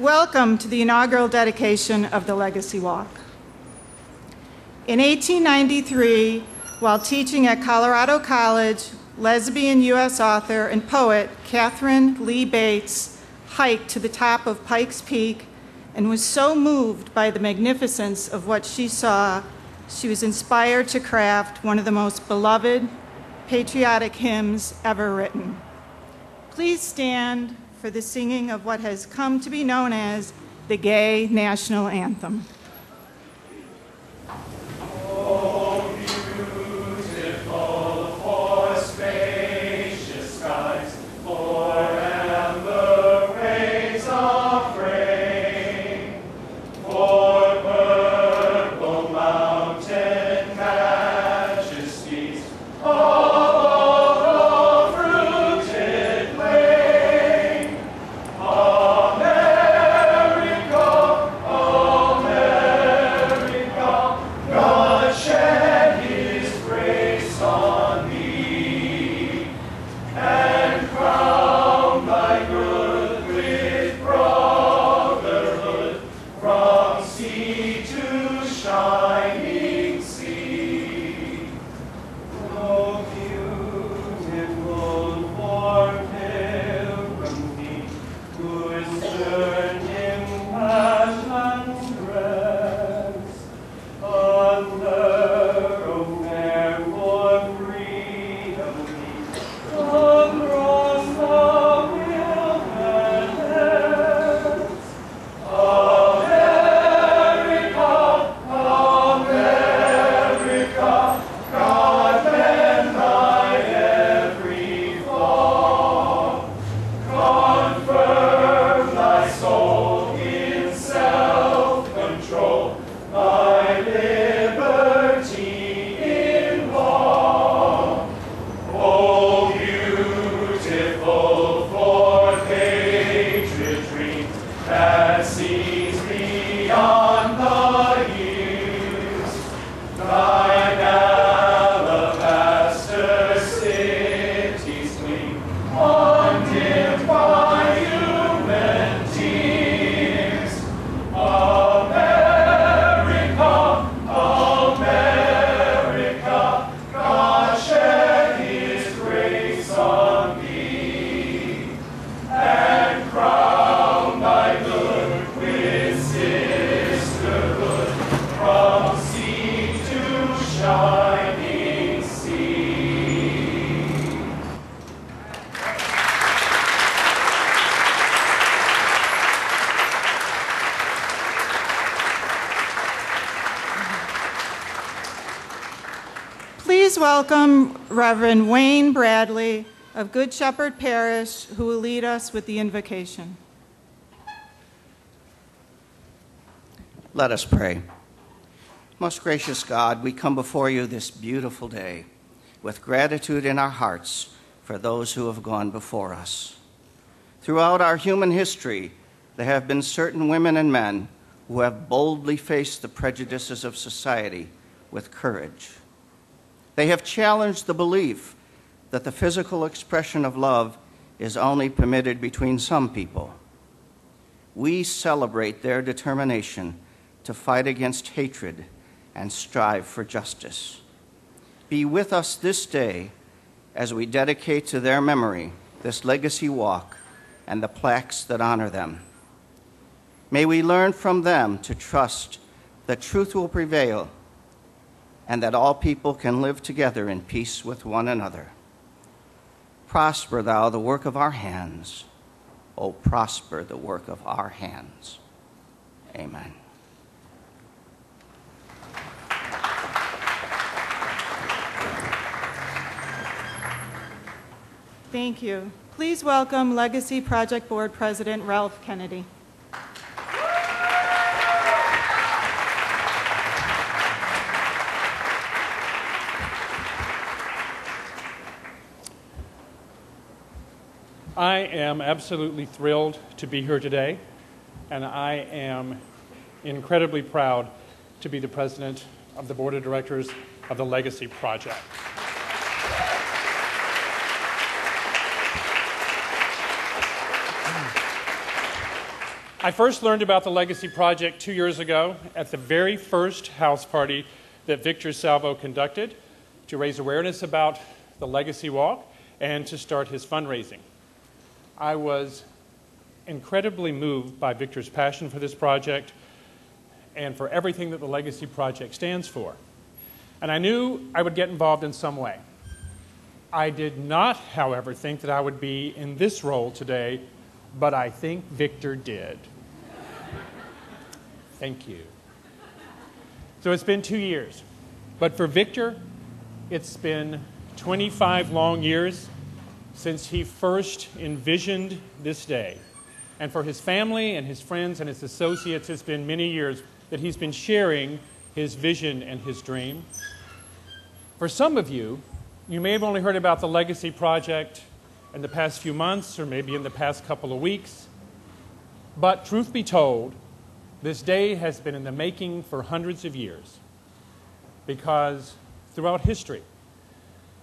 welcome to the inaugural dedication of the Legacy Walk. In 1893, while teaching at Colorado College, lesbian U.S. author and poet Catherine Lee Bates hiked to the top of Pikes Peak and was so moved by the magnificence of what she saw, she was inspired to craft one of the most beloved patriotic hymns ever written. Please stand for the singing of what has come to be known as the Gay National Anthem. Please welcome Reverend Wayne Bradley of Good Shepherd Parish, who will lead us with the invocation. Let us pray. Most gracious God, we come before you this beautiful day with gratitude in our hearts for those who have gone before us. Throughout our human history, there have been certain women and men who have boldly faced the prejudices of society with courage. They have challenged the belief that the physical expression of love is only permitted between some people. We celebrate their determination to fight against hatred and strive for justice. Be with us this day as we dedicate to their memory this legacy walk and the plaques that honor them. May we learn from them to trust that truth will prevail and that all people can live together in peace with one another. Prosper thou the work of our hands. O prosper the work of our hands. Amen. Thank you. Please welcome Legacy Project Board President Ralph Kennedy. I am absolutely thrilled to be here today, and I am incredibly proud to be the president of the board of directors of the Legacy Project. I first learned about the Legacy Project 2 years ago at the very first house party that Victor Salvo conducted to raise awareness about the Legacy Walk and to start his fundraising. I was incredibly moved by Victor's passion for this project and for everything that the Legacy Project stands for. And I knew I would get involved in some way. I did not, however, think that I would be in this role today, but I think Victor did. Thank you. So it's been 2 years, but for Victor, it's been 25 long years since he first envisioned this day. And for his family and his friends and his associates, it's been many years that he's been sharing his vision and his dream. For some of you, you may have only heard about the Legacy Project in the past few months or maybe in the past couple of weeks. But truth be told, this day has been in the making for hundreds of years, because throughout history,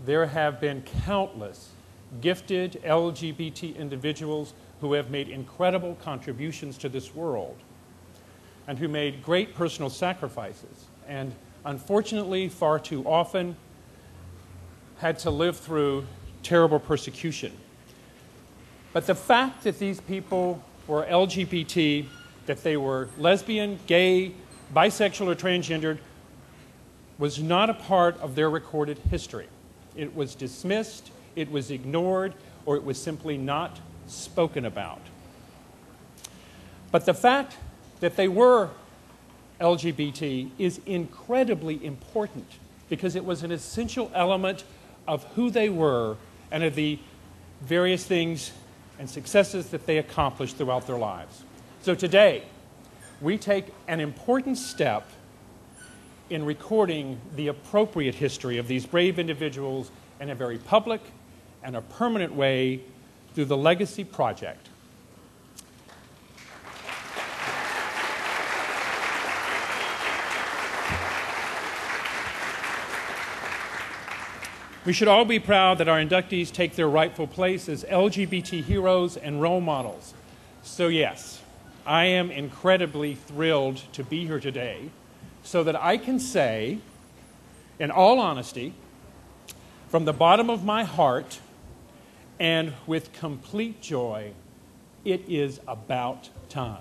there have been countless gifted LGBT individuals who have made incredible contributions to this world and who made great personal sacrifices and, unfortunately, far too often had to live through terrible persecution. But the fact that these people were LGBT, that they were lesbian, gay, bisexual, or transgendered, was not a part of their recorded history. It was dismissed, it was ignored, or it was simply not spoken about. But the fact that they were LGBT is incredibly important because it was an essential element of who they were and of the various things and successes that they accomplished throughout their lives. So today, we take an important step in recording the appropriate history of these brave individuals in a very public and a permanent way through the Legacy Project. We should all be proud that our inductees take their rightful place as LGBT heroes and role models. So yes, I am incredibly thrilled to be here today so that I can say, in all honesty, from the bottom of my heart and with complete joy, it is about time.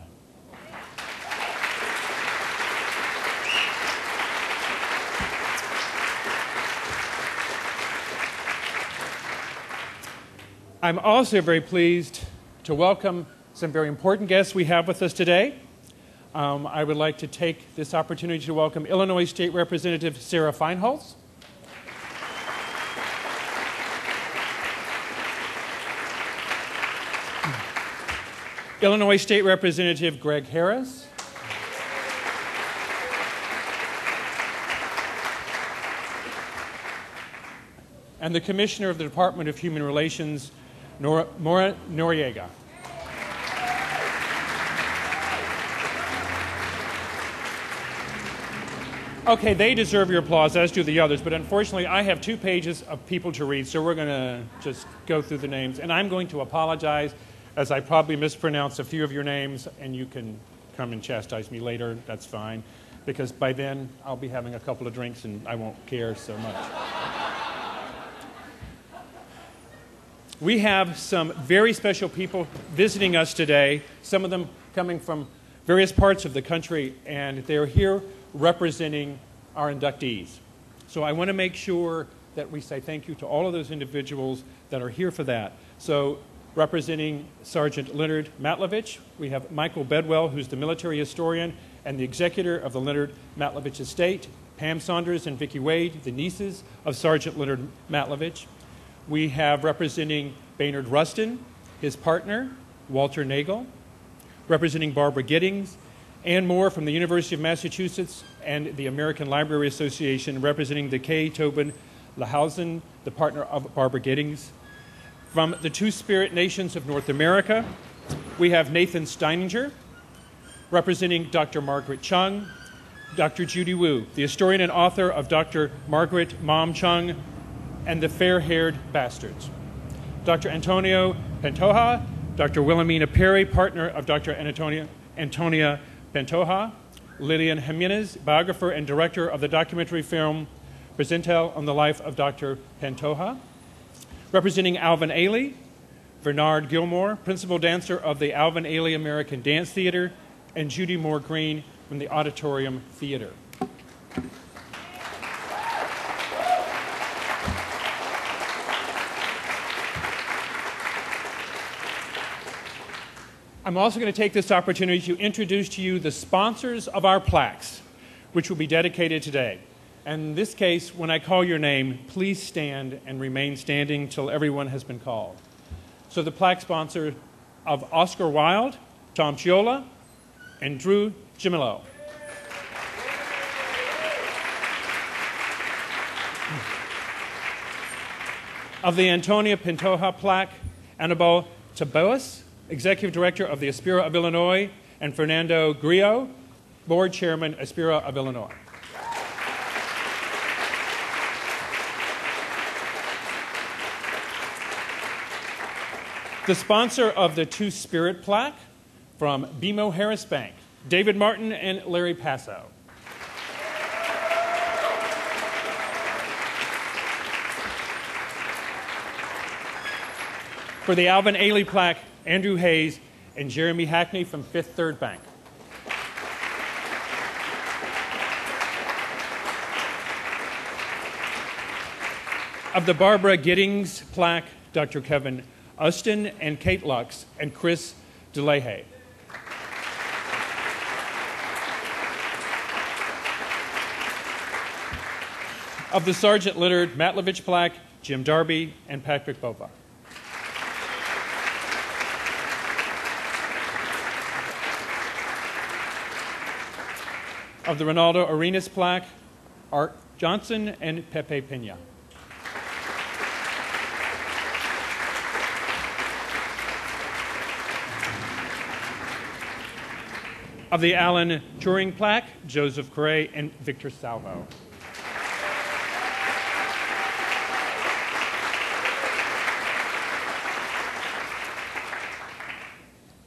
I'm also very pleased to welcome some very important guests we have with us today. I would like to take this opportunity to welcome Illinois State Representative Sarah Feinholz, Illinois State Representative Greg Harris, and the Commissioner of the Department of Human Relations, Nora Noriega. Okay, they deserve your applause, as do the others, but unfortunately I have 2 pages of people to read, so we're going to just go through the names. And I'm going to apologize, as I probably mispronounced a few of your names, and you can come and chastise me later, that's fine, because by then I'll be having a couple of drinks and I won't care so much. We have some very special people visiting us today, some of them coming from various parts of the country, and they're here representing our inductees. So I want to make sure that we say thank you to all of those individuals that are here for that. So representing Sergeant Leonard Matlovich, we have Michael Bedwell, who's the military historian and the executor of the Leonard Matlovich estate, Pam Saunders and Vicki Wade, the nieces of Sergeant Leonard Matlovich. We have representing Baynard Rustin, his partner, Walter Nagel, representing Barbara Giddings, and more from the University of Massachusetts and the American Library Association, representing the K. Tobin Lahausen, the partner of Barbara Giddings. From the Two-Spirit Nations of North America, we have Nathan Steininger, representing Dr. Margaret Chung, Dr. Judy Wu, the historian and author of Dr. Margaret Mom Chung and the Fair-Haired Bastards. Dr. Antonio Pantoja, Dr. Wilhelmina Perry, partner of Dr. Antonio Antonia Pantoja, Lillian Jimenez, biographer and director of the documentary film Presental on the Life of Dr. Pantoja. Representing Alvin Ailey, Bernard Gilmore, principal dancer of the Alvin Ailey American Dance Theater, and Judy Moore Green from the Auditorium Theater. I'm also going to take this opportunity to introduce to you the sponsors of our plaques, which will be dedicated today. And in this case, when I call your name, please stand and remain standing till everyone has been called. So the plaque sponsor of Oscar Wilde, Tom Chiola, and Drew Gimelo. Of the Antonia Pantoja plaque, Annabelle Taboas, Executive Director of the Aspira of Illinois, and Fernando Grillo, Board Chairman, Aspira of Illinois. The sponsor of the Two Spirit plaque from BMO Harris Bank, David Martin and Larry Passo. For the Alvin Ailey plaque, Andrew Hayes and Jeremy Hackney from Fifth Third Bank. Of the Barbara Giddings plaque, Dr. Kevin Ustin and Kate Lux and Chris DeLahaye. Of the Sergeant Leonard Matlovich plaque, Jim Darby and Patrick Bova. Of the Ronaldo Arenas plaque, Art Johnson and Pepe Pena. Of the Allen Turing plaque, Joseph Correa and Victor Salvo.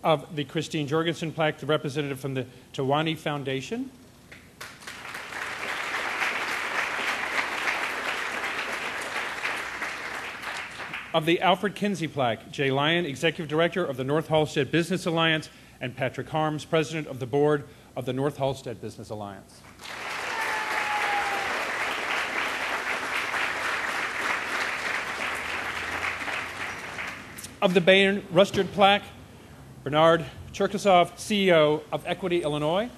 Of the Christine Jorgensen plaque, the representative from the Tawani Foundation. Of the Alfred Kinsey plaque, Jay Lyon, Executive Director of the North Halstead Business Alliance, and Patrick Harms, President of the Board of the North Halstead Business Alliance. Of the Bain Rustard plaque, Bernard Cherkasov, CEO of Equity Illinois.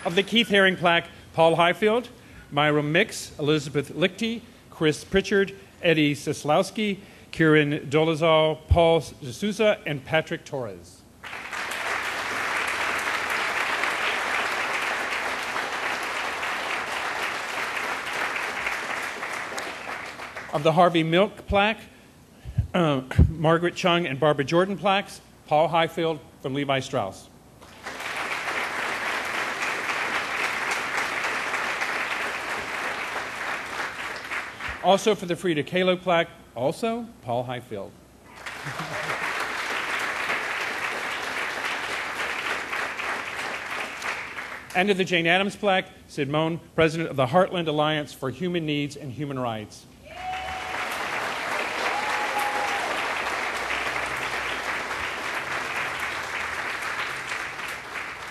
Of the Keith Haring plaque, Paul Highfield, Myra Mix, Elizabeth Lichty, Chris Pritchard, Eddie Sislowski, Kieran Dolezal, Paul D'Souza, and Patrick Torres. Of the Harvey Milk plaque, Margaret Chung and Barbara Jordan plaques, Paul Highfield from Levi Strauss. Also for the Frida Kahlo plaque, also Paul Highfield. And to the Jane Addams plaque, Sid Moan, President of the Heartland Alliance for Human Needs and Human Rights.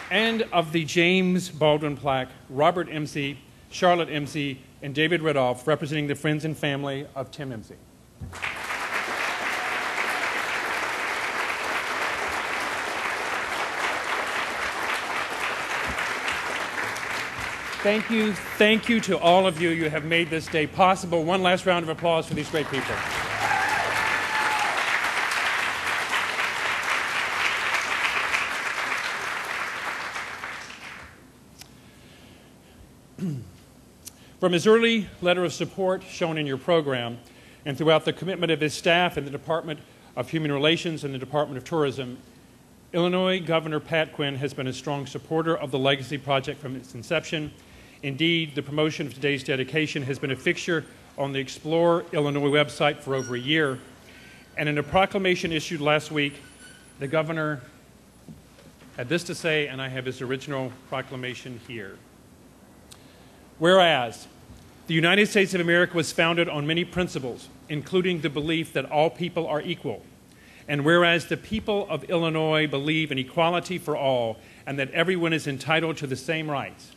And of the James Baldwin plaque, Robert MC, Charlotte MC, and David Redolph, representing the friends and family of Tim MC. Thank you to all of you. You have made this day possible. One last round of applause for these great people. From his early letter of support shown in your program, and throughout the commitment of his staff in the Department of Human Relations and the Department of Tourism, Illinois Governor Pat Quinn has been a strong supporter of the Legacy Project from its inception. Indeed, the promotion of today's dedication has been a fixture on the Explore Illinois website for over a year. And in a proclamation issued last week, the governor had this to say, and I have his original proclamation here. Whereas the United States of America was founded on many principles, including the belief that all people are equal. And whereas the people of Illinois believe in equality for all and that everyone is entitled to the same rights.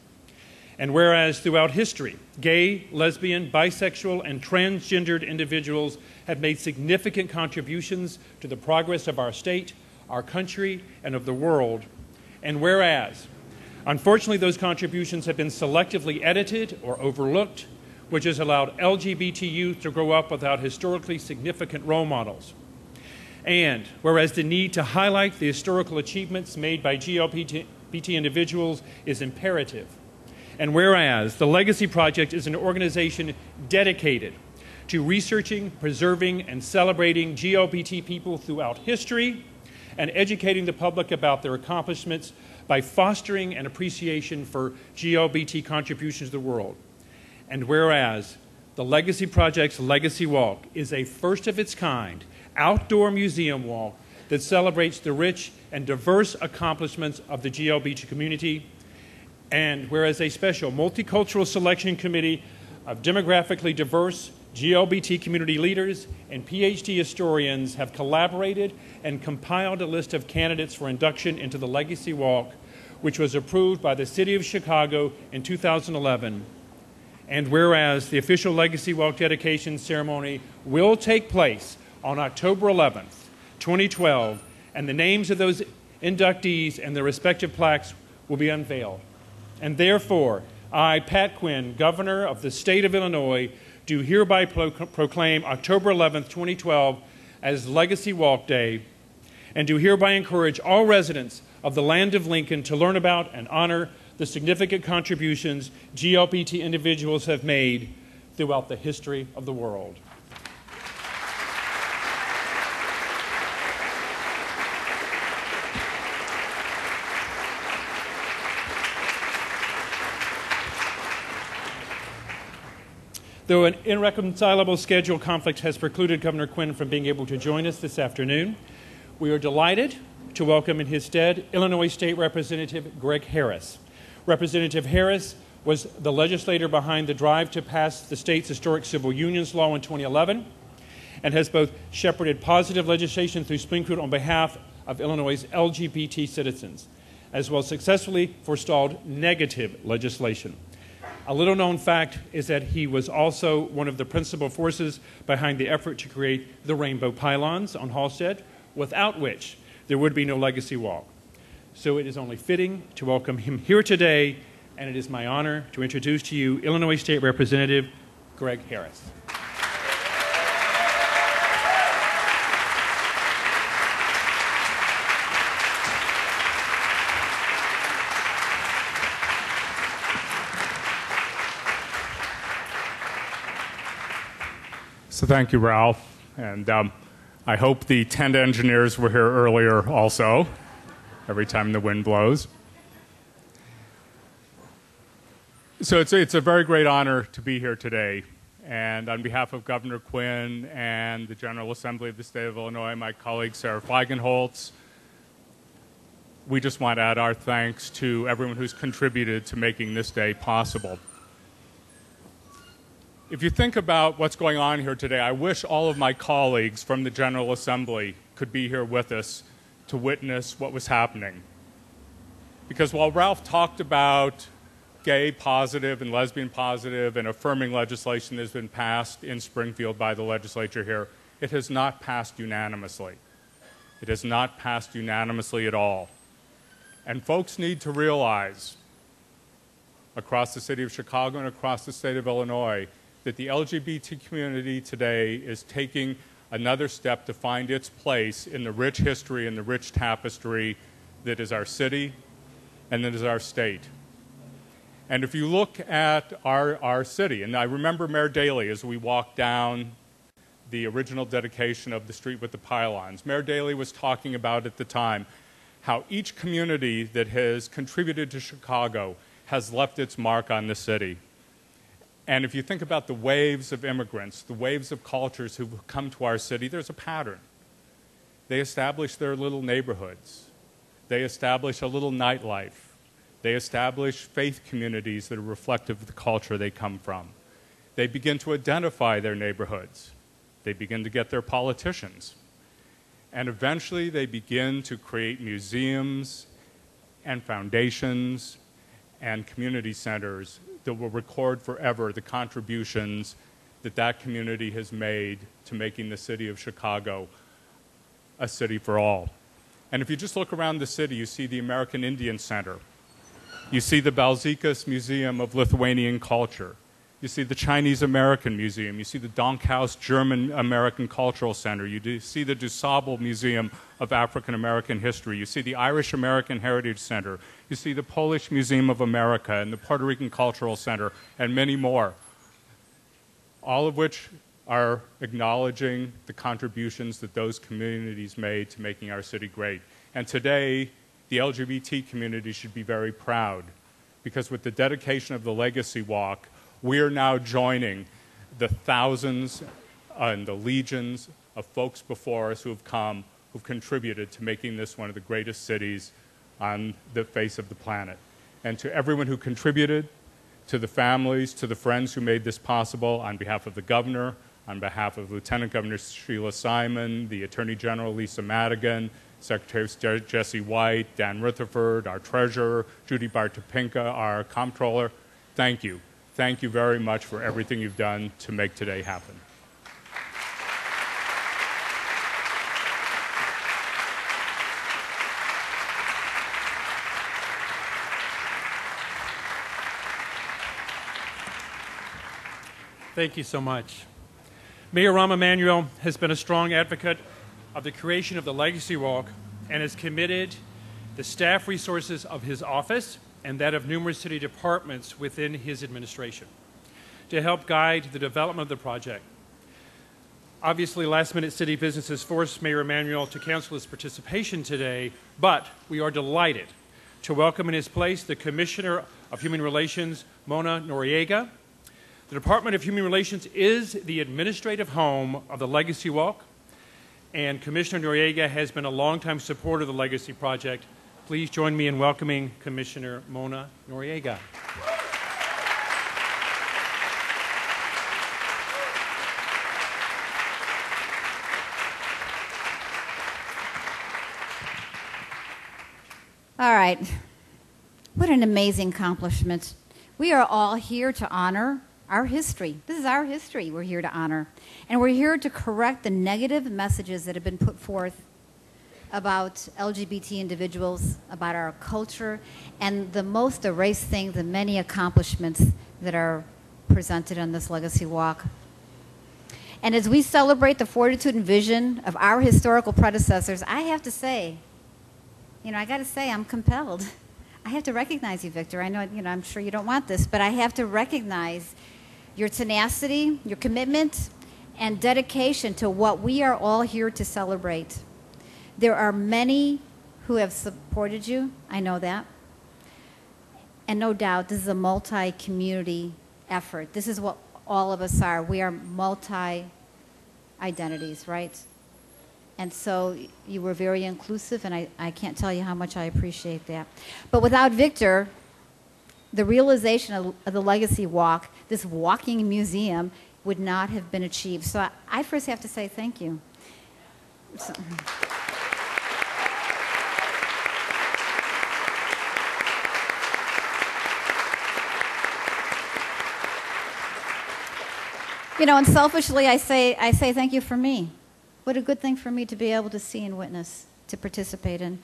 And whereas throughout history, gay, lesbian, bisexual, and transgendered individuals have made significant contributions to the progress of our state, our country, and of the world. And whereas, unfortunately, those contributions have been selectively edited or overlooked, which has allowed LGBT youth to grow up without historically significant role models. And whereas the need to highlight the historical achievements made by LGBT individuals is imperative. And whereas the Legacy Project is an organization dedicated to researching, preserving, and celebrating LGBT people throughout history and educating the public about their accomplishments by fostering an appreciation for LGBT contributions to the world. And whereas the Legacy Project's Legacy Walk is a first-of-its-kind outdoor museum walk that celebrates the rich and diverse accomplishments of the LGBT community. And whereas a special multicultural selection committee of demographically diverse LGBT community leaders and PhD historians have collaborated and compiled a list of candidates for induction into the Legacy Walk, which was approved by the City of Chicago in 2011. And whereas the official Legacy Walk dedication ceremony will take place on October 11th, 2012, and the names of those inductees and their respective plaques will be unveiled. And therefore, I, Pat Quinn, Governor of the State of Illinois, do hereby proclaim October 11th, 2012 as Legacy Walk Day, and do hereby encourage all residents of the land of Lincoln to learn about and honor the significant contributions LGBT individuals have made throughout the history of the world. Though an irreconcilable schedule conflict has precluded Governor Quinn from being able to join us this afternoon, we are delighted to welcome in his stead Illinois State Representative Greg Harris. Representative Harris was the legislator behind the drive to pass the state's historic civil unions law in 2011 and has both shepherded positive legislation through Springfield on behalf of Illinois' LGBT citizens, as well as successfully forestalled negative legislation. A little-known fact is that he was also one of the principal forces behind the effort to create the rainbow pylons on Halstead, without which there would be no Legacy Walk. So it is only fitting to welcome him here today, and it is my honor to introduce to you Illinois State Representative Greg Harris. So thank you, Ralph, and I hope the tent engineers were here earlier also, every time the wind blows. So it's a very great honor to be here today, and on behalf of Governor Quinn and the General Assembly of the State of Illinois, my colleague Sarah Feigenholtz, we just want to add our thanks to everyone who's contributed to making this day possible. If you think about what's going on here today, I wish all of my colleagues from the General Assembly could be here with us to witness what was happening. Because while Ralph talked about gay positive and lesbian positive and affirming legislation that has been passed in Springfield by the legislature here, it has not passed unanimously. It has not passed unanimously at all. And folks need to realize, across the city of Chicago and across the state of Illinois, that the LGBT community today is taking another step to find its place in the rich history and the rich tapestry that is our city and that is our state. And if you look at our city, and I remember Mayor Daley as we walked down the original dedication of the street with the pylons, Mayor Daley was talking about at the time how each community that has contributed to Chicago has left its mark on the city. And if you think about the waves of immigrants, the waves of cultures who've come to our city, there's a pattern. They establish their little neighborhoods. They establish a little nightlife. They establish faith communities that are reflective of the culture they come from. They begin to identify their neighborhoods. They begin to get their politicians. And eventually they begin to create museums and foundations and community centers that will record forever the contributions that that community has made to making the city of Chicago a city for all. And if you just look around the city, you see the American Indian Center. You see the Balzikas Museum of Lithuanian Culture. You see the Chinese American Museum. You see the Donkhaus German American Cultural Center. You see the DuSable Museum of African American History. You see the Irish American Heritage Center. You see the Polish Museum of America and the Puerto Rican Cultural Center and many more, all of which are acknowledging the contributions that those communities made to making our city great. And today, the LGBT community should be very proud, because with the dedication of the Legacy Walk, we are now joining the thousands and the legions of folks before us who have come, who've contributed to making this one of the greatest cities on the face of the planet. And to everyone who contributed, to the families, to the friends who made this possible, on behalf of the governor, on behalf of Lieutenant Governor Sheila Simon, the Attorney General Lisa Madigan, Secretary of State Jesse White, Dan Rutherford, our treasurer, Judy Bartopinka, our comptroller, thank you. Thank you very much for everything you've done to make today happen. Thank you so much. Mayor Rahm Emanuel has been a strong advocate of the creation of the Legacy Walk and has committed the staff resources of his office and that of numerous city departments within his administration to help guide the development of the project. Obviously, last-minute city businesses forced Mayor Emanuel to cancel his participation today, but we are delighted to welcome in his place the Commissioner of Human Relations, Mona Noriega. The Department of Human Relations is the administrative home of the Legacy Walk, and Commissioner Noriega has been a longtime supporter of the Legacy Project. Please join me in welcoming Commissioner Mona Noriega. All right. What an amazing accomplishment. We are all here to honor our history. This is our history we're here to honor. And we're here to correct the negative messages that have been put forth about LGBT individuals, about our culture, and the most erased things, the many accomplishments that are presented on this Legacy Walk. And as we celebrate the fortitude and vision of our historical predecessors, I have to say, I got to say, I'm compelled. I have to recognize you, Victor. I know, I'm sure you don't want this, but I have to recognize your tenacity, your commitment, and dedication to what we are all here to celebrate. There are many who have supported you. I know that. And no doubt, this is a multi-community effort. This is what all of us are. We are multi-identities, right? And so you were very inclusive, and I can't tell you how much I appreciate that. But without Victor, the realization of the Legacy Walk, this walking museum, would not have been achieved. So I first have to say thank you. So, and selfishly, I say thank you for me. What a good thing for me to be able to see and witness, to participate in.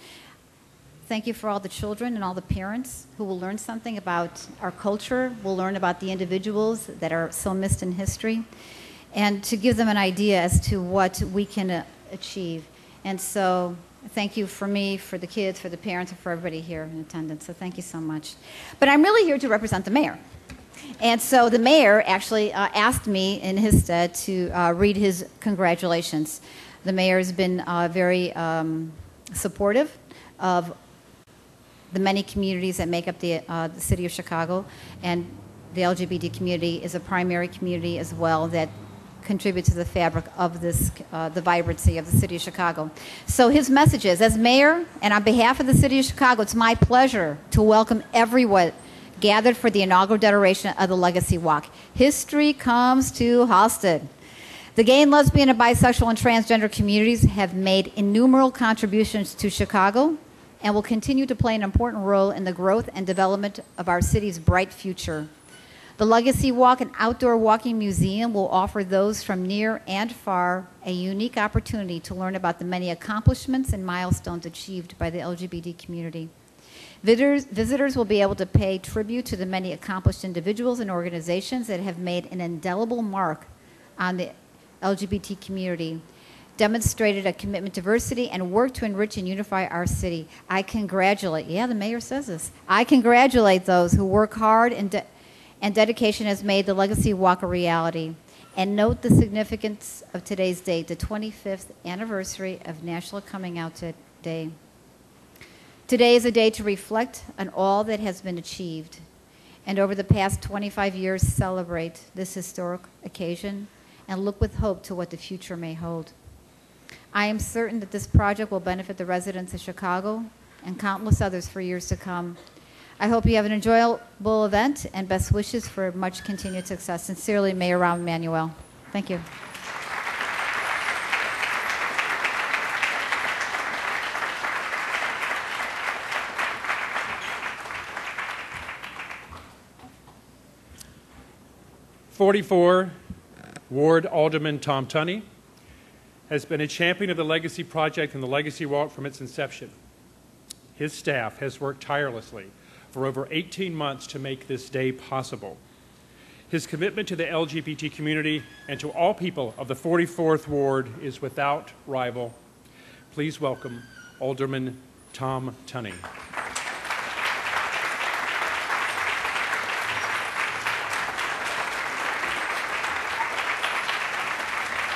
Thank you for all the children and all the parents who will learn something about our culture, will learn about the individuals that are so missed in history, and to give them an idea as to what we can achieve. And so thank you for me, for the kids, for the parents, and for everybody here in attendance. So thank you so much. But I'm really here to represent the mayor. And so the mayor actually asked me in his stead to read his congratulations. The mayor has been very supportive of the many communities that make up the city of Chicago. And the LGBT community is a primary community as well that contributes to the fabric of this, the vibrancy of the city of Chicago. So his message is, as mayor and on behalf of the city of Chicago, it's my pleasure to welcome everyone gathered for the inaugural dedication of the Legacy Walk. History comes to Halsted. The gay and lesbian and bisexual and transgender communities have made innumerable contributions to Chicago and will continue to play an important role in the growth and development of our city's bright future. The Legacy Walk, an outdoor walking museum, will offer those from near and far a unique opportunity to learn about the many accomplishments and milestones achieved by the LGBT community. Visitors will be able to pay tribute to the many accomplished individuals and organizations that have made an indelible mark on the LGBT community, demonstrated a commitment to diversity, and worked to enrich and unify our city. I congratulate, yeah, the mayor says this, I congratulate those who work hard and dedication has made the Legacy Walk a reality. And note the significance of today's date, the 25th anniversary of National Coming Out Day. Today is a day to reflect on all that has been achieved, and over the past 25 years celebrate this historic occasion and look with hope to what the future may hold. I am certain that this project will benefit the residents of Chicago and countless others for years to come. I hope you have an enjoyable event and best wishes for much continued success. Sincerely, Mayor Rahm Emanuel. Thank you. '44 Ward Alderman Tom Tunney has been a champion of the Legacy Project and the Legacy Walk from its inception. His staff has worked tirelessly for over 18 months to make this day possible. His commitment to the LGBT community and to all people of the 44th Ward is without rival. Please welcome Alderman Tom Tunney.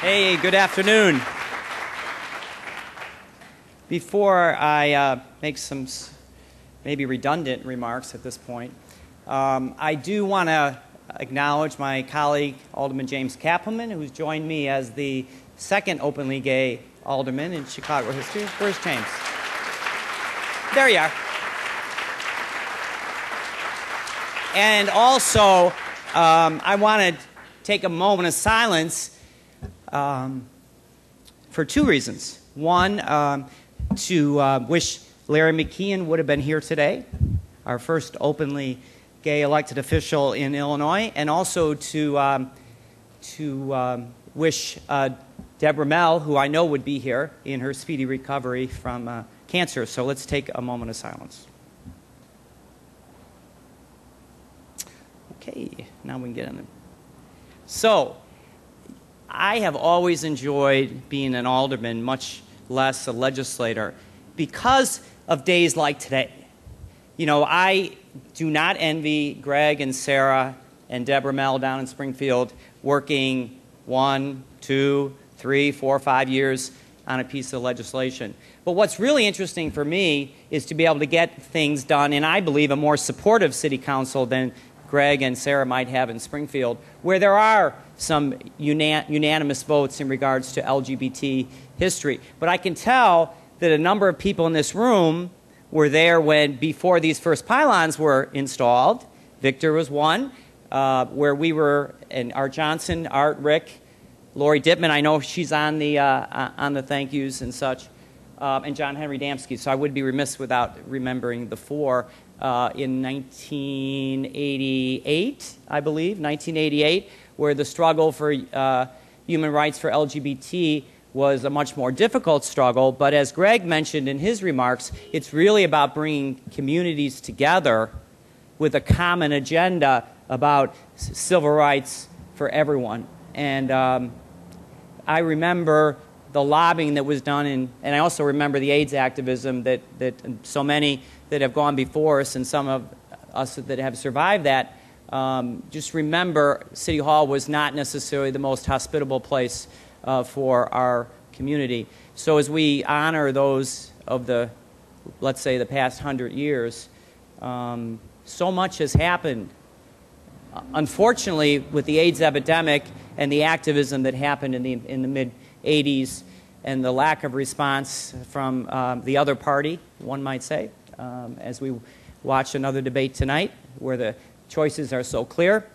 Hey, good afternoon. Before I make some maybe redundant remarks at this point, I do want to acknowledge my colleague, Alderman James Kappelman, who's joined me as the second openly gay alderman in Chicago history. Where's James? There you are. And also, I want to take a moment of silence for two reasons. One, to wish Larry McKeon would have been here today, our first openly gay elected official in Illinois, and also to wish Deborah Mell, who I know would be here, in her speedy recovery from cancer. So let's take a moment of silence. Okay, now we can get on it. So, I have always enjoyed being an alderman, much less a legislator, because of days like today. You know, I do not envy Greg and Sarah and Deborah Mell down in Springfield working 1, 2, 3, 4, 5 years on a piece of legislation. But what's really interesting for me is to be able to get things done in, I believe, a more supportive city council than Greg and Sarah might have in Springfield, where there are some unanimous votes in regards to LGBT history. But I can tell that a number of people in this room were there before these first pylons were installed. Victor was one, where we were, and Art Johnson, Art, Rick, Lori Dittman, I know she's on the thank yous and such, and John Henry Damsky. So I would be remiss without remembering the four. In 1988, I believe, 1988, where the struggle for human rights for LGBT was a much more difficult struggle. But as Greg mentioned in his remarks, it's really about bringing communities together with a common agenda about civil rights for everyone. And I remember the lobbying that was done, and I also remember the AIDS activism that so many that have gone before us and some of us that have survived that. Just remember, City Hall was not necessarily the most hospitable place for our community. So as we honor those of the, let's say, the past 100 years, so much has happened unfortunately, with the AIDS epidemic and the activism that happened in the mid-'80s and the lack of response from the other party, one might say, as we watch another debate tonight where the choices are so clear.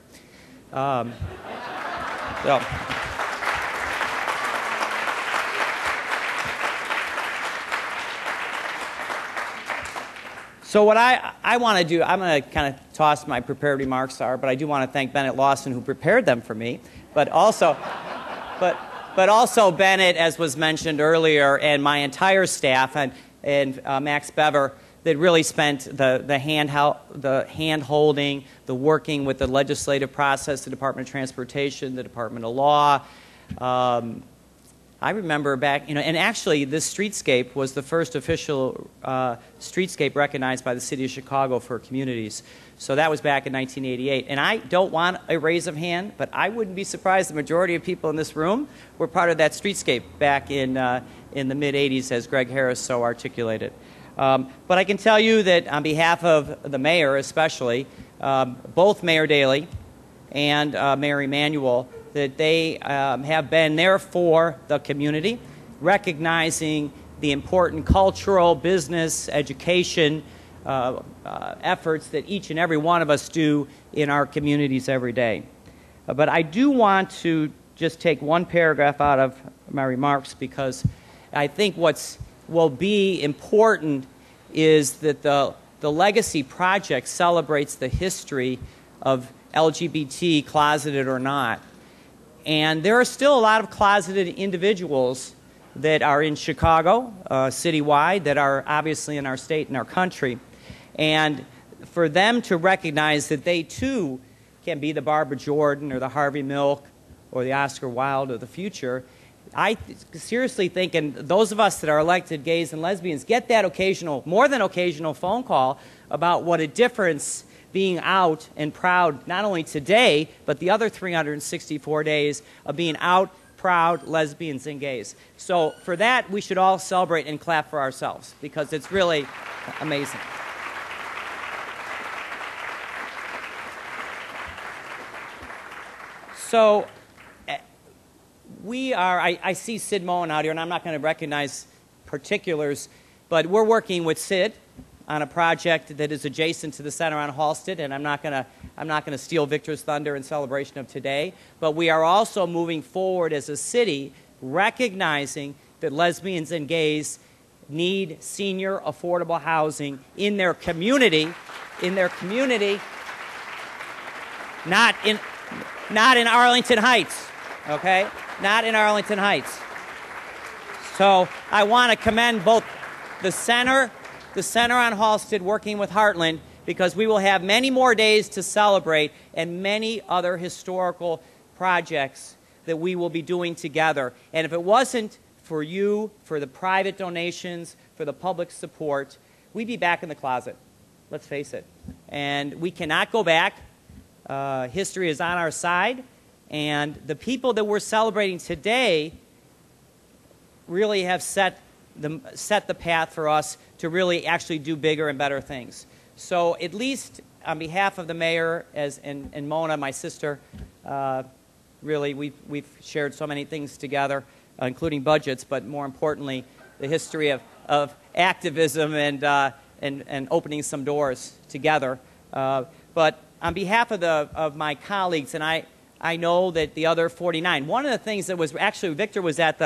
So what I want to do, I'm going to kind of toss my prepared remarks, but I do want to thank Bennett Lawson, who prepared them for me, but also Bennett, as was mentioned earlier, and my entire staff, and Max Bever, that really spent the hand-holding, the working with the legislative process, the Department of Transportation, the Department of Law. I remember back, and actually this streetscape was the first official streetscape recognized by the city of Chicago for communities. So that was back in 1988. And I don't want a raise of hand, but I wouldn't be surprised the majority of people in this room were part of that streetscape back in the mid-'80s, as Greg Harris so articulated. But I can tell you that on behalf of the mayor especially, both Mayor Daley and Mayor Emanuel, that they have been there for the community, recognizing the important cultural, business, education efforts that each and every one of us do in our communities every day. But I do want to just take one paragraph out of my remarks, because I think will be important is that the Legacy Project celebrates the history of LGBT, closeted or not. And there are still a lot of closeted individuals that are in Chicago, citywide, that are obviously in our state and our country. And for them to recognize that they too can be the Barbara Jordan or the Harvey Milk or the Oscar Wilde of the future, I seriously think, and those of us that are elected gays and lesbians get that occasional, more than occasional phone call about what a difference being out and proud, not only today, but the other 364 days of being out, proud lesbians and gays. So for that, we should all celebrate and clap for ourselves, because it's really amazing. So we are, I see Sid Moen out here, and I'm not going to recognize particulars, but we're working with Sid on a project that is adjacent to the center on Halsted, and I'm not going to steal Victor's thunder in celebration of today, but we are also moving forward as a city, recognizing that lesbians and gays need senior affordable housing in their community, not in Arlington Heights, okay? Not in Arlington Heights. So I want to commend both the center on Halsted working with Heartland, because we will have many more days to celebrate and many other historical projects that we will be doing together. And if it wasn't for you, for the private donations, for the public support, we'd be back in the closet. Let's face it. And we cannot go back. History is on our side. And the people that we're celebrating today really have set the path for us to really actually do bigger and better things. So at least on behalf of the mayor and Mona, my sister, really we've shared so many things together, including budgets, but more importantly, the history of activism and opening some doors together. But on behalf of my colleagues, and I know that the other 49. One of the things that was actually, Victor was at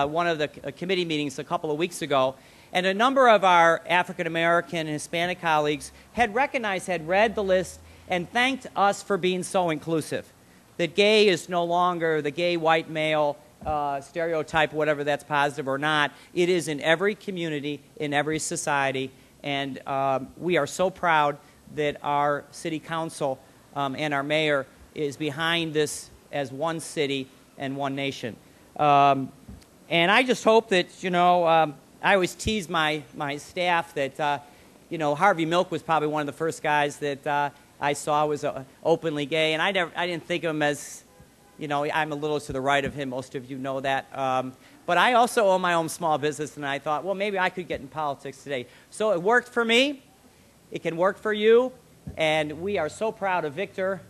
one of the committee meetings a couple of weeks ago, and a number of our African American and Hispanic colleagues had read the list, and thanked us for being so inclusive. That gay is no longer the gay white male stereotype, whatever that's positive or not. It is in every community, in every society, and we are so proud that our city council and our mayor is behind this as one city and one nation. And I just hope that, I always tease my staff that, Harvey Milk was probably one of the first guys that I saw was openly gay, and I didn't think of him as, I'm a little to the right of him, most of you know that. But I also own my own small business, and I thought, well, maybe I could get in politics today. So it worked for me. It can work for you. And we are so proud of Victor,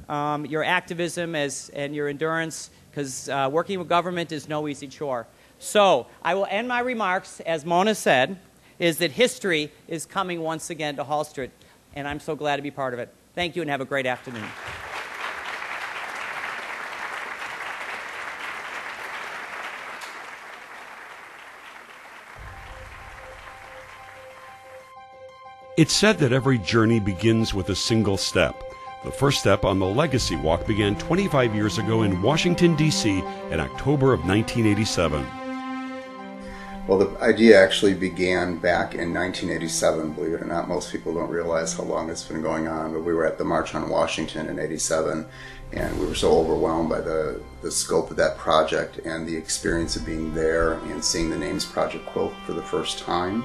your activism and your endurance, because working with government is no easy chore. So I will end my remarks, as Mona said, is that history is coming once again to Hall Street, and I'm so glad to be part of it. Thank you and have a great afternoon. It's said that every journey begins with a single step. The first step on the Legacy Walk began 25 years ago in Washington, D.C. in October of 1987. Well, the idea actually began back in 1987, believe it or not. Most people don't realize how long it's been going on, but we were at the March on Washington in '87, and we were so overwhelmed by the scope of that project and the experience of being there and seeing the Names Project quilt for the first time,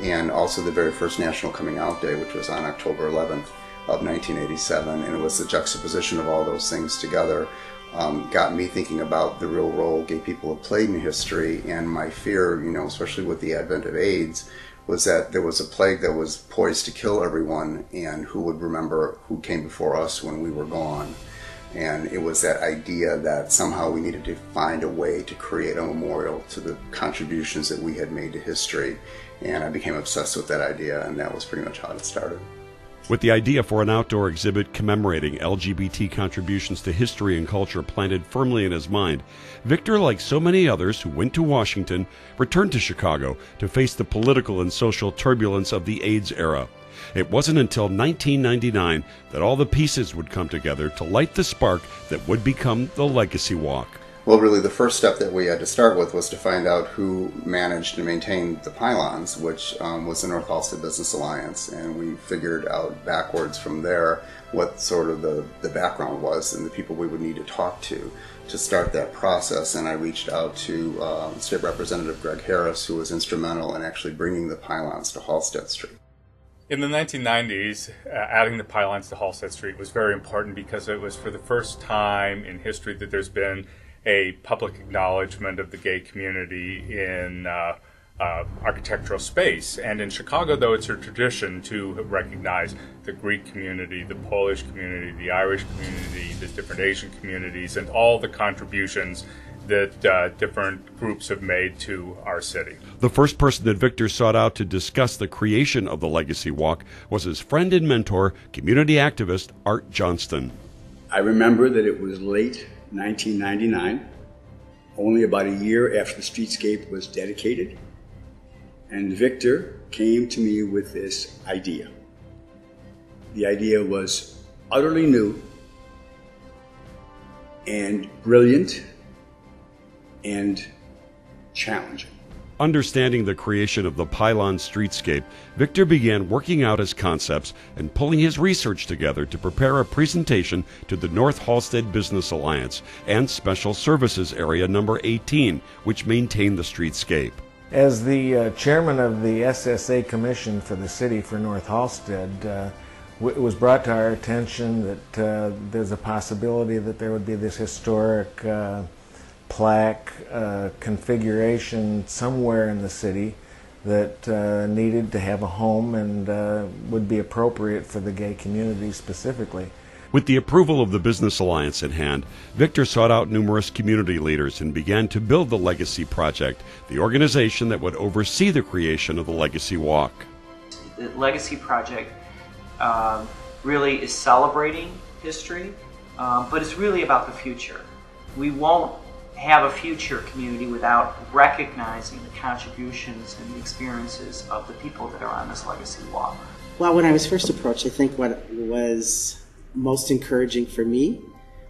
and also the very first National Coming Out Day, which was on October 11th of 1987, and it was the juxtaposition of all those things together got me thinking about the real role gay people have played in history. And my fear, especially with the advent of AIDS, was that there was a plague that was poised to kill everyone, and who would remember who came before us when we were gone. And it was that idea that somehow we needed to find a way to create a memorial to the contributions that we had made to history. And I became obsessed with that idea, and that was pretty much how it started. With the idea for an outdoor exhibit commemorating LGBT contributions to history and culture planted firmly in his mind, Victor, like so many others who went to Washington, returned to Chicago to face the political and social turbulence of the AIDS era. It wasn't until 1999 that all the pieces would come together to light the spark that would become the Legacy Walk. Well, really, the first step that we had to start with was to find out who managed and maintained the pylons, which was the North Halstead Business Alliance. And we figured out backwards from there what sort of the background was and the people we would need to talk to start that process. And I reached out to State Representative Greg Harris, who was instrumental in actually bringing the pylons to Halstead Street. In the 1990s, adding the pylons to Halstead Street was very important because it was for the first time in history that there's been a public acknowledgement of the gay community in architectural space. And in Chicago, though, it's a tradition to recognize the Greek community, the Polish community, the Irish community, the different Asian communities, and all the contributions that different groups have made to our city. The first person that Victor sought out to discuss the creation of the Legacy Walk was his friend and mentor, community activist Art Johnston. I remember that it was late 1999, only about a year after the streetscape was dedicated, and Victor came to me with this idea. The idea was utterly new and brilliant and challenging. Understanding the creation of the pylon streetscape, Victor began working out his concepts and pulling his research together to prepare a presentation to the North Halstead Business Alliance and Special Services Area Number 18, which maintained the streetscape. As the chairman of the SSA Commission for the City for North Halstead, it was brought to our attention that there's a possibility that there would be this historic plaque configuration somewhere in the city that needed to have a home and would be appropriate for the gay community specifically. With the approval of the Business Alliance in hand, Victor sought out numerous community leaders and began to build the Legacy Project, the organization that would oversee the creation of the Legacy Walk. The Legacy Project really is celebrating history, but it's really about the future. We won't have a future community without recognizing the contributions and the experiences of the people that are on this Legacy Walk. Well, when I was first approached, I think what was most encouraging for me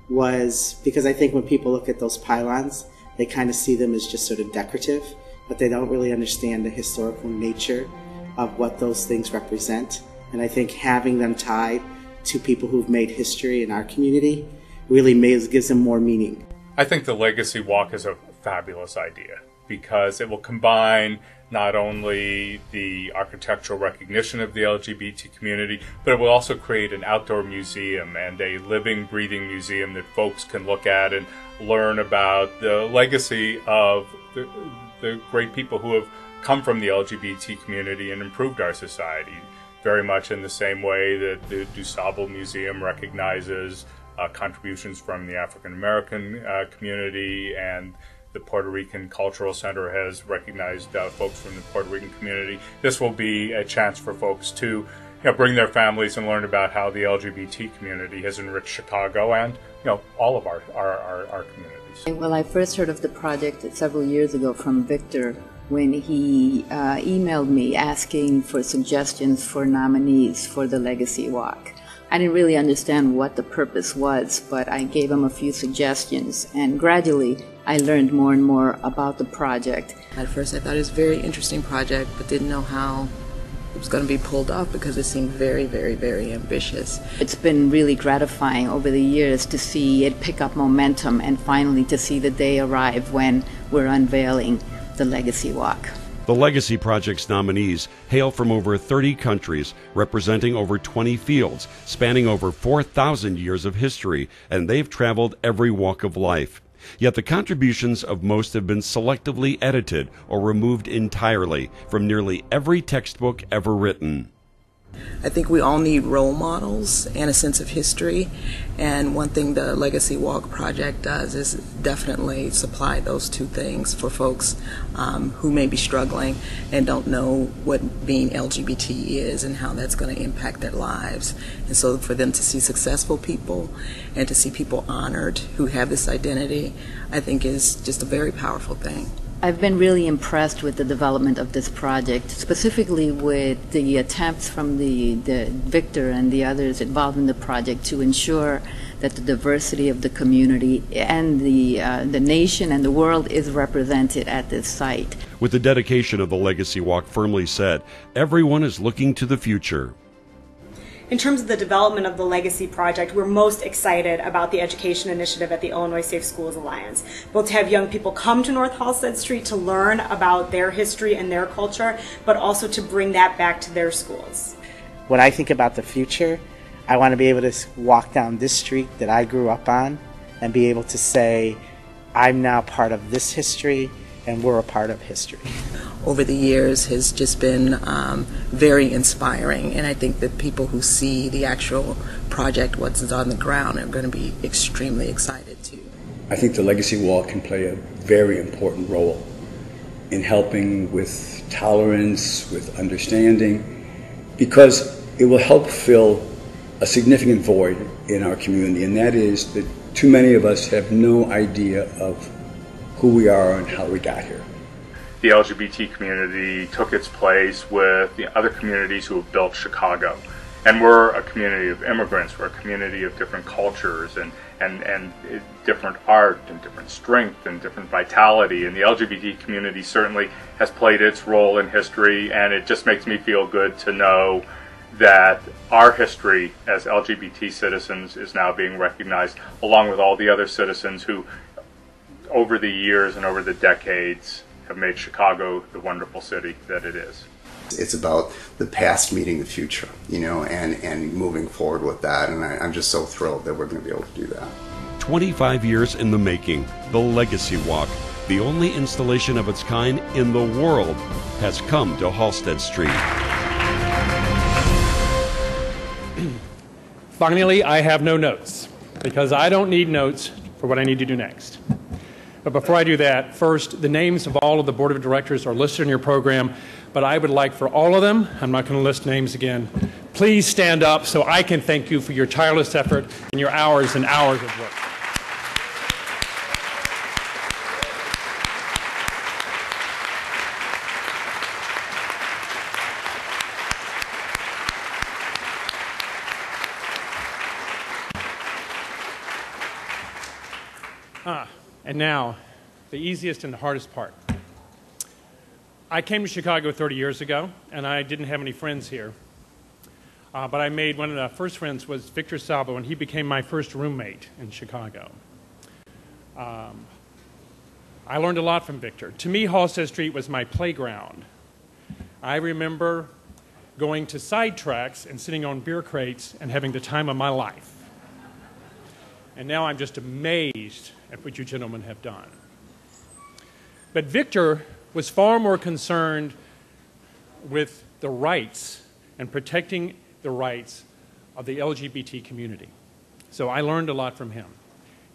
was because I think when people look at those pylons, they kind of see them as just sort of decorative, but they don't really understand the historical nature of what those things represent. And I think having them tied to people who've made history in our community really gives them more meaning. I think the Legacy Walk is a fabulous idea because it will combine not only the architectural recognition of the LGBT community, but it will also create an outdoor museum and a living, breathing museum that folks can look at and learn about the legacy of the great people who have come from the LGBT community and improved our society. very much in the same way that the DuSable Museum recognizes contributions from the African American community, and the Puerto Rican Cultural Center has recognized folks from the Puerto Rican community. This will be a chance for folks to bring their families and learn about how the LGBT community has enriched Chicago and all of our communities. Well, I first heard of the project several years ago from Victor when he emailed me asking for suggestions for nominees for the Legacy Walk. I didn't really understand what the purpose was, but I gave him a few suggestions, and gradually I learned more and more about the project. At first I thought it was a very interesting project, but didn't know how it was going to be pulled off because it seemed very, very, very ambitious. It's been really gratifying over the years to see it pick up momentum and finally to see the day arrive when we're unveiling the Legacy Walk. The Legacy Project's nominees hail from over 30 countries, representing over 20 fields, spanning over 4,000 years of history, and they've traveled every walk of life. Yet the contributions of most have been selectively edited or removed entirely from nearly every textbook ever written. I think we all need role models and a sense of history, and one thing the Legacy Walk project does is definitely supply those two things for folks who may be struggling and don't know what being LGBT is and how that's going to impact their lives. And so for them to see successful people and to see people honored who have this identity, I think is just a very powerful thing. I've been really impressed with the development of this project, specifically with the attempts from the Victor and the others involved in the project to ensure that the diversity of the community and the nation and the world is represented at this site. With the dedication of the Legacy Walk firmly set, everyone is looking to the future. In terms of the development of the Legacy Project, we're most excited about the education initiative at the Illinois Safe Schools Alliance, both to have young people come to North Halsted Street to learn about their history and their culture, but also to bring that back to their schools. When I think about the future, I want to be able to walk down this street that I grew up on and be able to say, I'm now part of this history and we're a part of history. Over the years has just been very inspiring, and I think that people who see the actual project, what's on the ground, are going to be extremely excited too. I think the Legacy Walk can play a very important role in helping with tolerance, with understanding, because it will help fill a significant void in our community, and that is that too many of us have no idea of who we are and how we got here. The LGBT community took its place with the other communities who have built Chicago. And we're a community of immigrants, we're a community of different cultures and different art and different strength and different vitality. And the LGBT community certainly has played its role in history, and it just makes me feel good to know that our history as LGBT citizens is now being recognized, along with all the other citizens who, over the years and over the decades, have made Chicago the wonderful city that it is. It's about the past meeting the future, and moving forward with that, and I'm just so thrilled that we're going to be able to do that. 25 years in the making, the Legacy Walk, the only installation of its kind in the world, has come to Halsted Street. Finally, I have no notes, because I don't need notes for what I need to do next. But before I do that, first, the names of all of the board of directors are listed in your program, but I would like for all of them, I'm not going to list names again, please stand up so I can thank you for your tireless effort and your hours and hours of work. And now, the easiest and the hardest part. I came to Chicago 30 years ago, and I didn't have any friends here. But I made one of the first friends was Victor Salvo, and he became my first roommate in Chicago. I learned a lot from Victor. To me, Halsted Street was my playground. I remember going to side tracks and sitting on beer crates and having the time of my life. And now I'm just amazed at what you gentlemen have done. But Victor was far more concerned with the rights and protecting the rights of the LGBT community. So I learned a lot from him.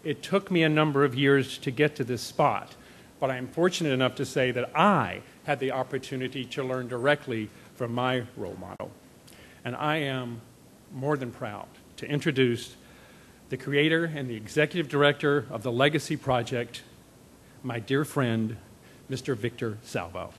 It took me a number of years to get to this spot, but I'm fortunate enough to say that I had the opportunity to learn directly from my role model. And I am more than proud to introduce the creator and the executive director of the Legacy Project, my dear friend, Mr. Victor Salvo.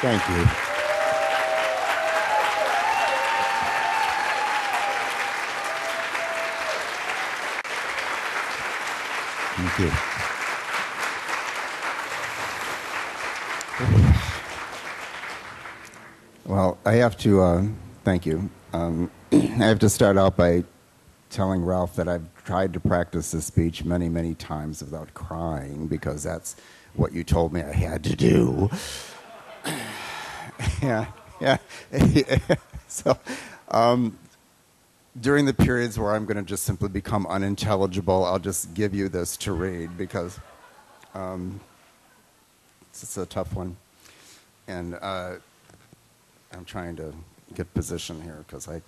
Thank you. Thank you. Well, I have to thank you. I have to start out by telling Ralph that I've tried to practice this speech many, many times without crying, because that's what you told me I had to do. Yeah. So, during the periods where I'm going to just simply become unintelligible, I'll just give you this to read, because it's a tough one. And I'm trying to get position here because I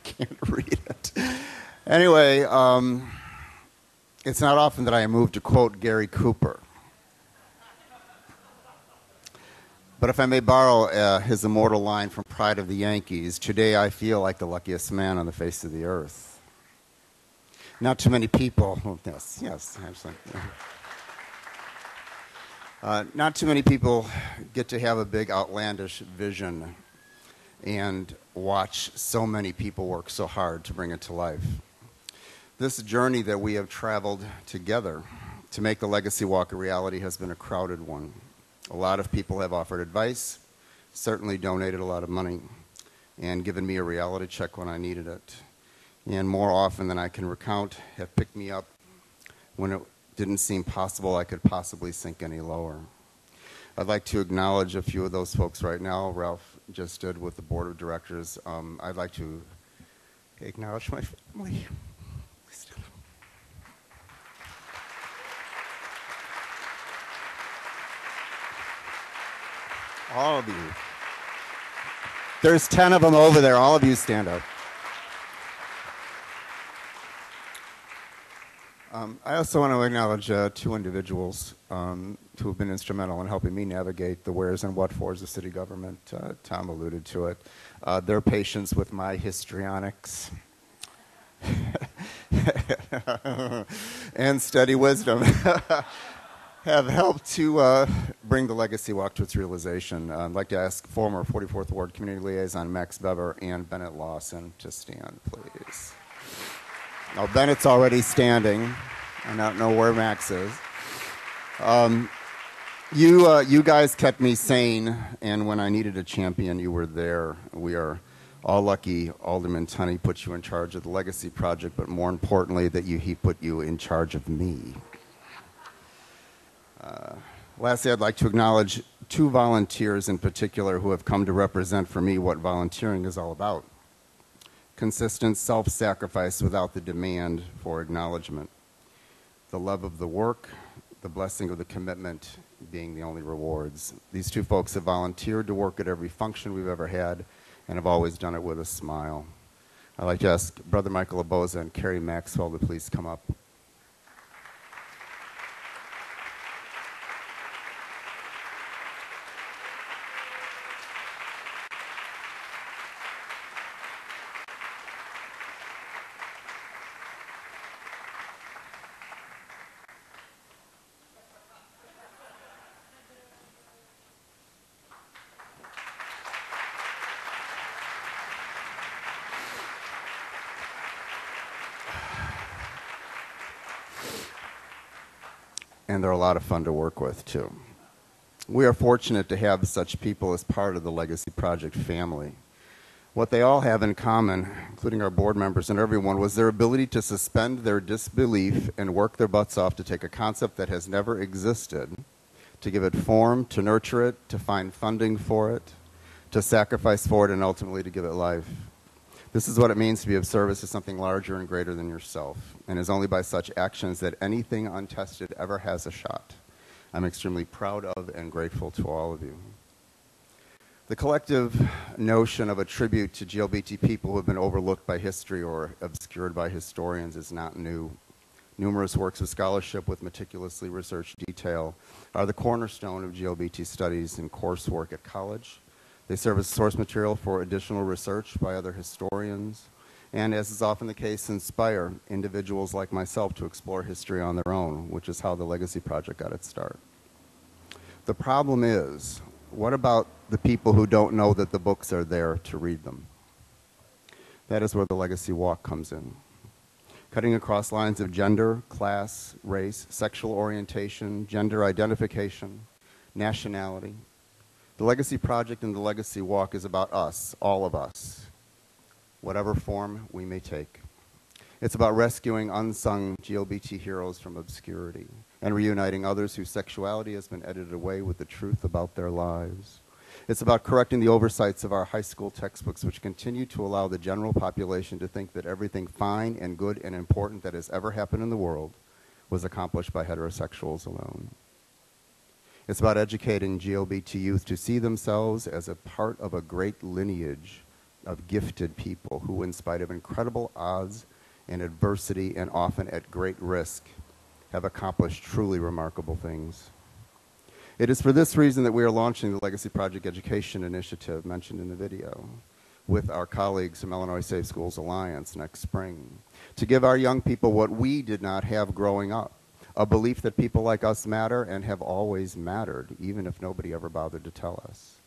can't read it. Anyway, it's not often that I move to quote Gary Cooper. But if I may borrow his immortal line from Pride of the Yankees, today I feel like the luckiest man on the face of the earth. Not too many people, yes, absolutely. Not too many people get to have a big outlandish vision and watch so many people work so hard to bring it to life. This journey that we have traveled together to make the Legacy Walk a reality has been a crowded one. A lot of people have offered advice, certainly donated a lot of money, and given me a reality check when I needed it. And more often than I can recount, have picked me up when it didn't seem possible I could possibly sink any lower. I'd like to acknowledge a few of those folks right now. Ralph just did with the board of directors. I'd like to acknowledge my family. All of you. There's 10 of them over there. All of you stand up. I also want to acknowledge two individuals who have been instrumental in helping me navigate the wheres and what fors of city government. Tom alluded to it. Their patience with my histrionics and steady wisdom have helped to bring the Legacy Walk to its realization. I'd like to ask former 44th Ward Community Liaison Max Bever and Bennett Lawson to stand, please. Now, Bennett's already standing. I don't know where Max is. You guys kept me sane, and when I needed a champion, you were there. We are all lucky Alderman Tunney put you in charge of the Legacy Project, but more importantly, that he put you in charge of me. Lastly, I'd like to acknowledge two volunteers in particular who have come to represent for me what volunteering is all about. Consistent self-sacrifice without the demand for acknowledgement. The love of the work, the blessing of the commitment being the only rewards. These two folks have volunteered to work at every function we've ever had and have always done it with a smile. I'd like to ask Brother Michael Aboza and Carrie Maxwell to please come up. And they're a lot of fun to work with, too. We are fortunate to have such people as part of the Legacy Project family. What they all have in common, including our board members and everyone, was their ability to suspend their disbelief and work their butts off to take a concept that has never existed, to give it form, to nurture it, to find funding for it, to sacrifice for it, and ultimately to give it life. This is what it means to be of service to something larger and greater than yourself, and is only by such actions that anything untested ever has a shot. I'm extremely proud of and grateful to all of you. The collective notion of a tribute to GLBT people who have been overlooked by history or obscured by historians is not new. Numerous works of scholarship with meticulously researched detail are the cornerstone of GLBT studies and coursework at college. They serve as source material for additional research by other historians, and as is often the case, inspire individuals like myself to explore history on their own, which is how the Legacy Project got its start. The problem is, what about the people who don't know that the books are there to read them? That is where the Legacy Walk comes in. Cutting across lines of gender, class, race, sexual orientation, gender identification, nationality. The Legacy Project and the Legacy Walk is about us, all of us, whatever form we may take. It's about rescuing unsung GLBT heroes from obscurity and reuniting others whose sexuality has been edited away with the truth about their lives. It's about correcting the oversights of our high school textbooks, which continue to allow the general population to think that everything fine and good and important that has ever happened in the world was accomplished by heterosexuals alone. It's about educating GLBT youth to see themselves as a part of a great lineage of gifted people who, in spite of incredible odds and adversity and often at great risk, have accomplished truly remarkable things. It is for this reason that we are launching the Legacy Project Education Initiative mentioned in the video with our colleagues from Illinois Safe Schools Alliance next spring, to give our young people what we did not have growing up, a belief that people like us matter and have always mattered, even if nobody ever bothered to tell us.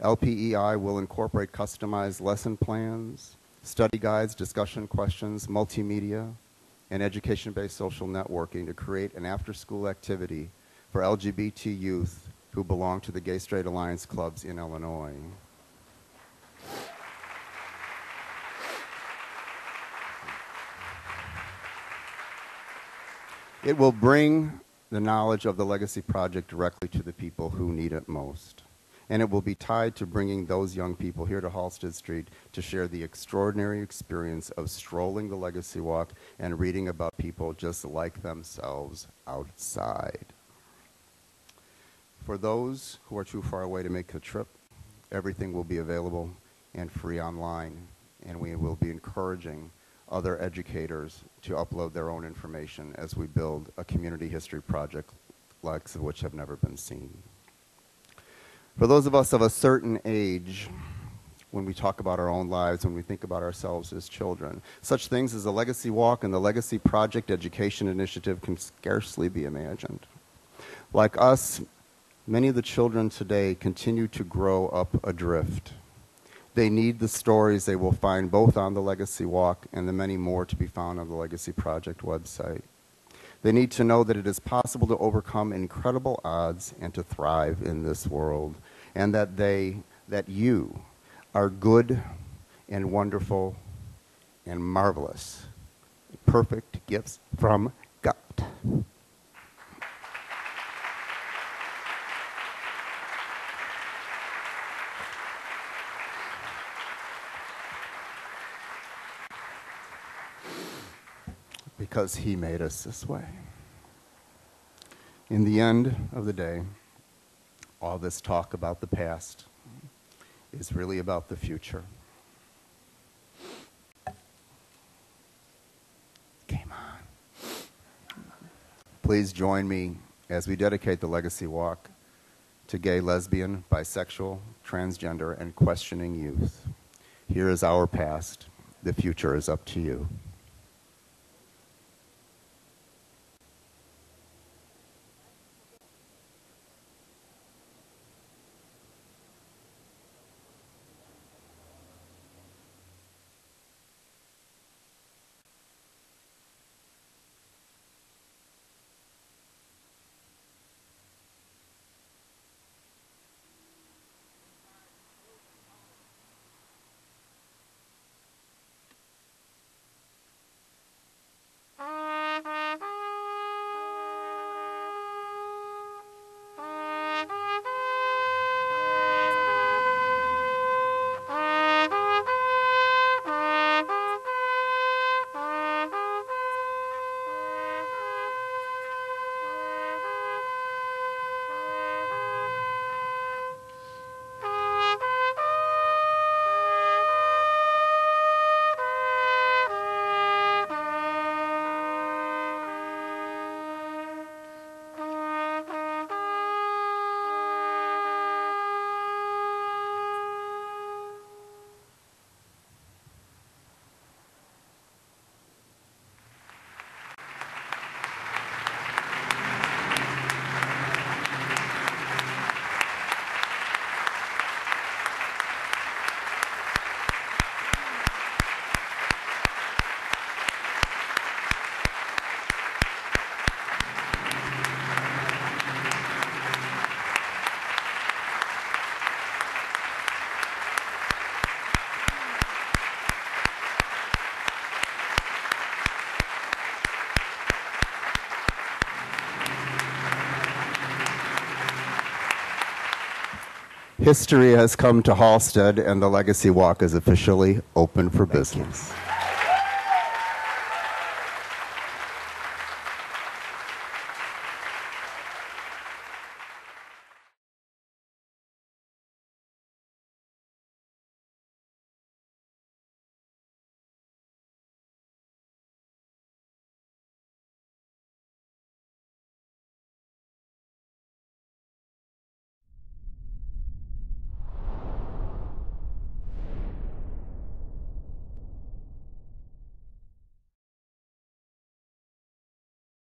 LPEI will incorporate customized lesson plans, study guides, discussion questions, multimedia, and education-based social networking to create an after-school activity for LGBT youth who belong to the Gay Straight Alliance clubs in Illinois. It will bring the knowledge of the Legacy Project directly to the people who need it most. And it will be tied to bringing those young people here to Halsted Street to share the extraordinary experience of strolling the Legacy Walk and reading about people just like themselves outside. For those who are too far away to make the trip, everything will be available and free online, and we will be encouraging other educators to upload their own information as we build a community history project like which have never been seen. For those of us of a certain age, when we talk about our own lives, when we think about ourselves as children, such things as the Legacy Walk and the Legacy Project Education Initiative can scarcely be imagined. Like us, many of the children today continue to grow up adrift. They need the stories they will find both on the Legacy Walk and the many more to be found on the Legacy Project website. They need to know that it is possible to overcome incredible odds and to thrive in this world, and that you are good and wonderful and marvelous, perfect gifts from God. Because he made us this way. In the end of the day, all this talk about the past is really about the future. Game on. Please join me as we dedicate the Legacy Walk to gay, lesbian, bisexual, transgender, and questioning youth. Here is our past. The future is up to you. History has come to Halstead, and the Legacy Walk is officially open for business.